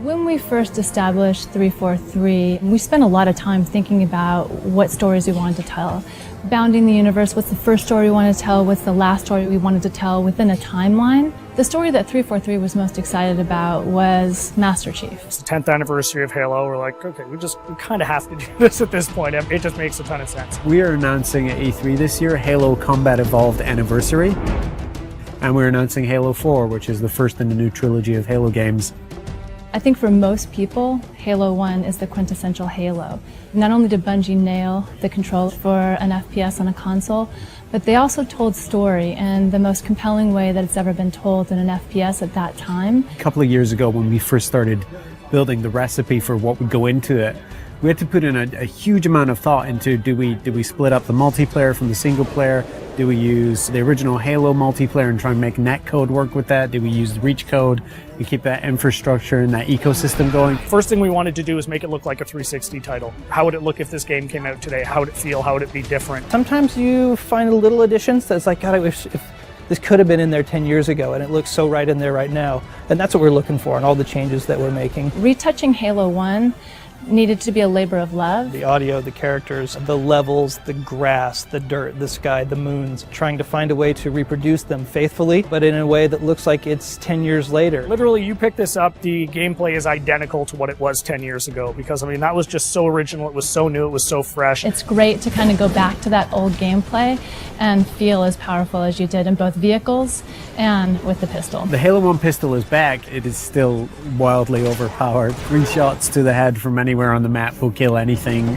When we first established 343, we spent a lot of time thinking about what stories we wanted to tell. Bounding the universe, what's the first story we wanted to tell, what's the last story we wanted to tell within a timeline. The story that 343 was most excited about was Master Chief. It's the 10th anniversary of Halo. We're like, okay, we kind of have to do this at this point. It just makes a ton of sense. We are announcing at E3 this year Halo Combat Evolved Anniversary. And we're announcing Halo 4, which is the first in the new trilogy of Halo games. I think for most people, Halo 1 is the quintessential Halo. Not only did Bungie nail the controls for an FPS on a console, but they also told story in the most compelling way that it's ever been told in an FPS at that time. A couple of years ago, when we first started building the recipe for what would go into it, we had to put in a huge amount of thought into do we split up the multiplayer from the single player? Do we use the original Halo multiplayer and try and make netcode work with that? Do we use reach code and keep that infrastructure and that ecosystem going? First thing we wanted to do is make it look like a 360 title. How would it look if this game came out today? How would it feel? How would it be different? Sometimes you find little additions that's like, God, I wish if this could have been in there 10 years ago, and it looks so right in there right now. And that's what we're looking for in all the changes that we're making. Retouching Halo 1 needed to be a labor of love. The audio, the characters, the levels, the grass, the dirt, the sky, the moons, trying to find a way to reproduce them faithfully, but in a way that looks like it's 10 years later. Literally, you pick this up, the gameplay is identical to what it was 10 years ago, because I mean, that was just so original, it was so new, it was so fresh. It's great to kind of go back to that old gameplay and feel as powerful as you did in both vehicles and with the pistol. The Halo 1 pistol is back. It is still wildly overpowered. 3 shots to the head from anywhere on the map will kill anything.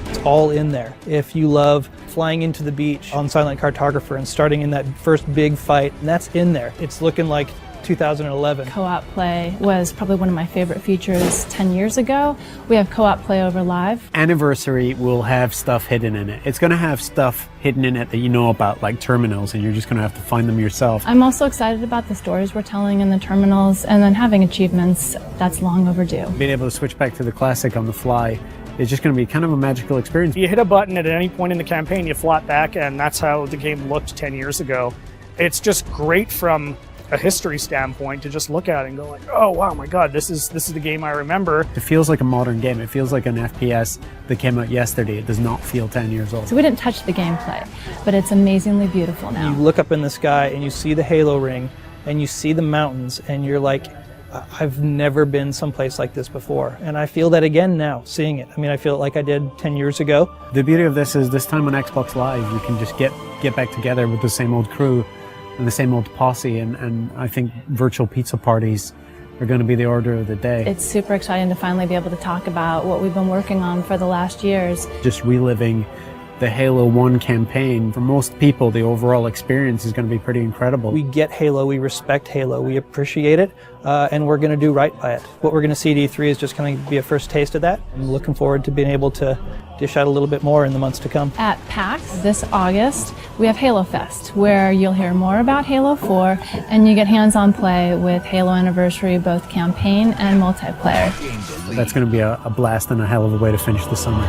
It's all in there. If you love flying into the beach on Silent Cartographer and starting in that first big fight, and that's in there. It's looking like 2011. Co-op play was probably one of my favorite features 10 years ago. We have co-op play over live. Anniversary will have stuff hidden in it. It's going to have stuff hidden in it that you know about, like terminals, and you're just going to have to find them yourself. I'm also excited about the stories we're telling in the terminals, and then having achievements. That's long overdue. Being able to switch back to the classic on the fly is just going to be kind of a magical experience. You hit a button at any point in the campaign, you flop back, and that's how the game looked 10 years ago. It's just great from a history standpoint to just look at it and go like, oh wow, my god, this is the game I remember. It feels like a modern game. It feels like an FPS that came out yesterday. It does not feel 10 years old. So we didn't touch the gameplay, but it's amazingly beautiful now. You look up in the sky and you see the Halo ring and you see the mountains and you're like, I've never been someplace like this before. And I feel that again now, seeing it. I mean, I feel like I did 10 years ago. The beauty of this is this time on Xbox Live, you can just get back together with the same old crew and the same old posse, and I think virtual pizza parties are going to be the order of the day. It's super exciting to finally be able to talk about what we've been working on for the last years. Just reliving the Halo 1 campaign. For most people, the overall experience is going to be pretty incredible. We get Halo, we respect Halo, we appreciate it, and we're going to do right by it. What we're going to see at E3 is just going to be a first taste of that. I'm looking forward to being able to dish out a little bit more in the months to come. At PAX this August, we have Halo Fest, where you'll hear more about Halo 4, and you get hands-on play with Halo Anniversary, both campaign and multiplayer. That's going to be a blast and a hell of a way to finish the summer.